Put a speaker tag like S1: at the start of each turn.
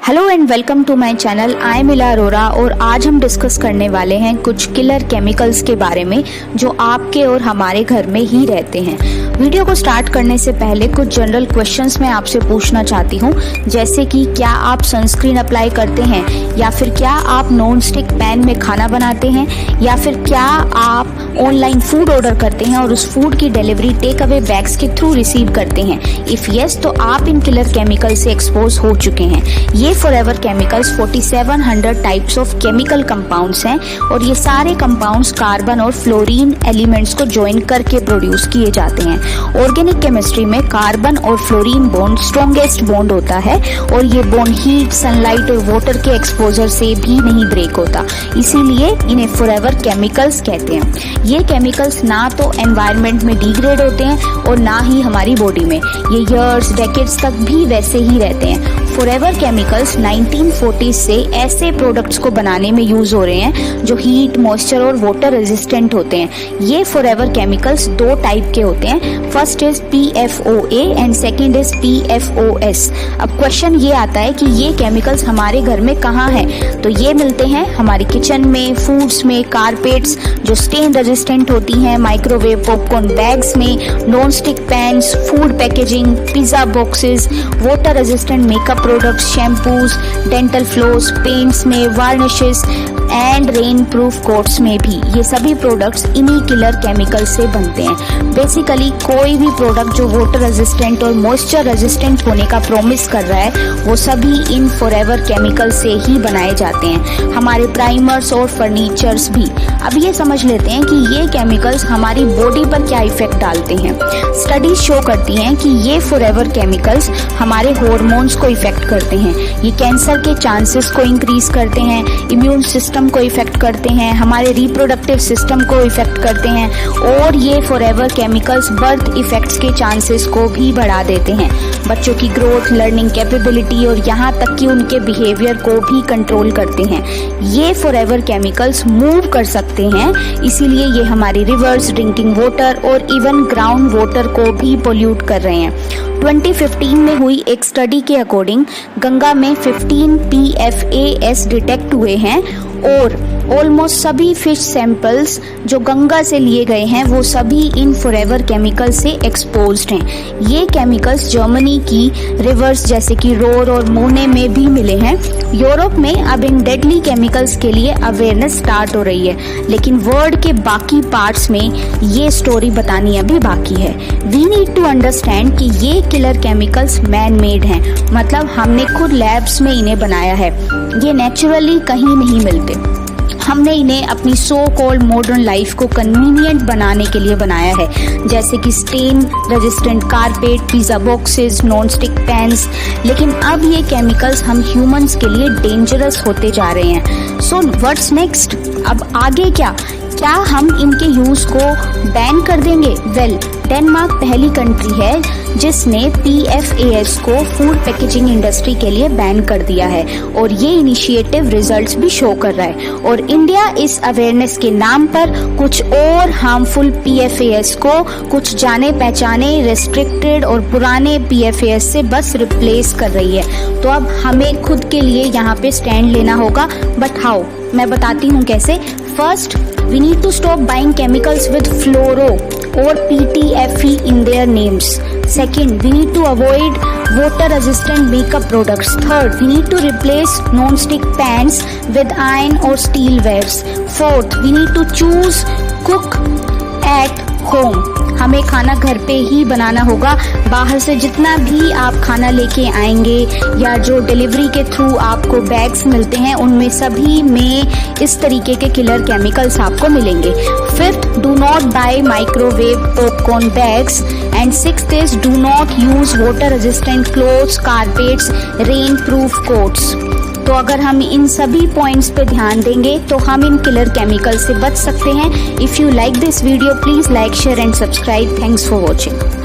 S1: Hello and welcome to my channel. I am Ila Arora और आज हम डिस्कस करने वाले हैं कुछ किलर केमिकल्स के बारे में जो आपके और हमारे घर में ही रहते हैं। वीडियो को स्टार्ट करने से पहले कुछ जनरल क्वेश्चंस मैं आपसे पूछना चाहती हूँ, जैसे कि क्या आप सनस्क्रीन अप्लाई करते हैं, या फिर क्या आप नॉन स्टिक पैन में खाना बनाते हैं, या फिर क्या आप ऑनलाइन फूड ऑर्डर करते हैं और उस फूड की डिलीवरी टेक अवे बैग्स के थ्रू रिसीव करते हैं। इफ यस, तो आप इन किलर केमिकल से एक्सपोज हो चुके हैं। ये forever chemicals 4700 types of chemical compounds हैं और ये सारे कंपाउंड्स कार्बन और फ्लोरीन एलिमेंट्स को ज्वाइन करके प्रोड्यूस किए जाते हैं। ऑर्गेनिक केमिस्ट्री में कार्बन और फ्लोरीन बॉन्ड स्ट्रॉन्गेस्ट बॉन्ड होता है और ये बॉन्ड हीट, सनलाइट और वाटर के एक्सपोजर से भी नहीं ब्रेक होता, इसीलिए इन्हें फॉरएवर केमिकल्स कहते हैं। ये केमिकल्स ना तो एनवायरनमेंट में डिग्रेड होते हैं और ना ही हमारी बॉडी में, ये ईयर्स, डेकेड्स तक भी वैसे ही रहते हैं। फॉरएवर केमिकल्स 1940s से ऐसे प्रोडक्ट्स को बनाने में यूज हो रहे हैं जो हीट, मॉइस्चर और वाटर रेजिस्टेंट होते हैं। ये फॉरएवर केमिकल्स दो टाइप के होते हैं, first is PFOA and second is PFOS। अब क्वेश्चन ये आता है कि ये केमिकल्स हमारे घर में कहाँ हैं? तो ये मिलते हैं हमारे किचन में, फूड्स में, कारपेट्स जो स्टेन रेजिस्टेंट होती हैं, माइक्रोवेव पॉपकॉर्न बैग्स में, non stick pans, food packaging, pizza boxes, water resistant makeup products, shampoos, dental floss, paints में, varnishes and rain proof coats में भी ये सभी प्रोडक्ट्स इन्हीं किलर केमिकल से बनते हैं। बेसिकली कोई भी प्रोडक्ट जो वाटर रेजिस्टेंट और मॉइस्चर रेजिस्टेंट होने का प्रॉमिस कर रहा है वो सभी इन फॉरएवर केमिकल से ही बनाए जाते हैं। हमारे प्राइमर्स और फर्नीचर्स भी। अब ये समझ लेते हैं कि ये केमिकल्स हमारी बॉडी पर क्या इफेक्ट डालते हैं। स्टडीज शो करती हैं कि ये फॉरएवर केमिकल्स हमारे हार्मोन्स को इफेक्ट करते हैं, ये कैंसर के चांसेस को इंक्रीज करते हैं, इम्यून सिस्टम को इफेक्ट करते हैं, हमारे रिप्रोडक्टिव सिस्टम को इफेक्ट करते हैं और ये फॉरएवर केमिकल्स बर्थ इफेक्ट्स के चांसेस को भी बढ़ा देते हैं। बच्चों की ग्रोथ, लर्निंग कैपेबिलिटी और यहाँ तक कि उनके बिहेवियर को भी कंट्रोल करते हैं। ये फॉरएवर केमिकल्स मूव कर सकते हैं, इसीलिए ये हमारी रिवर्स, ड्रिंकिंग वाटर और इवन ग्राउंड वाटर को भी पोल्यूट कर रहे हैं। 2015 में हुई एक स्टडी के अकॉर्डिंग गंगा में 15 PFAS डिटेक्ट हुए हैं और ऑलमोस्ट सभी फिश सैंपल्स जो गंगा से लिए गए हैं वो सभी इन फॉरएवर केमिकल से एक्सपोज्ड हैं। ये केमिकल्स जर्मनी की रिवर्स जैसे कि रोर और मोने में भी मिले हैं। यूरोप में अब इन डेडली केमिकल्स के लिए अवेयरनेस स्टार्ट हो रही है, लेकिन वर्ल्ड के बाकी पार्ट्स में ये स्टोरी बतानी अभी बाकी है। वी नीड टू अंडरस्टैंड कि ये किलर केमिकल्स मैन मेड हैं, मतलब हमने खुद लैब्स में इन्हें बनाया है, ये नेचुरली कहीं नहीं मिलते। हमने इन्हें अपनी सो कॉल्ड मॉडर्न लाइफ को कन्वीनियंट बनाने के लिए बनाया है, जैसे कि stain resistant carpet, pizza boxes, non stick pans. लेकिन अब ये केमिकल्स हम ह्यूमंस के लिए डेंजरस होते जा रहे हैं। So what's next? अब आगे क्या हम इनके यूज को बैन कर देंगे? वेल, डेनमार्क पहली कंट्री है जिसने PFAS को फूड पैकेजिंग इंडस्ट्री के लिए बैन कर दिया है और ये इनिशिएटिव रिजल्ट्स भी शो कर रहा है। और इंडिया इस अवेयरनेस के नाम पर कुछ और हार्मफुल PFAS को कुछ जाने पहचाने, रेस्ट्रिक्टेड और पुराने PFAS से बस रिप्लेस कर रही है। तो अब हमें खुद के लिए यहाँ पे स्टैंड लेना होगा, बट हाउ? मैं बताती हूँ कैसे। First, we need to stop buying chemicals with fluoro or PTFE in their names. Second, we need to avoid water resistant makeup products. Third, we need to replace non-stick pans with iron or steel wares. Fourth, we need to choose cook at home. हमें खाना घर पे ही बनाना होगा। बाहर से जितना भी आप खाना लेके आएंगे या जो डिलीवरी के थ्रू आपको बैग्स मिलते हैं उनमें सभी में इस तरीके के किलर केमिकल्स आपको मिलेंगे। Fifth, do not buy microwave popcorn bags and sixth is do not use water resistant clothes, carpets, rain proof coats. तो अगर हम इन सभी पॉइंट्स पे ध्यान देंगे तो हम इन किलर केमिकल से बच सकते हैं। If you like this video, please like, share and subscribe. Thanks for watching.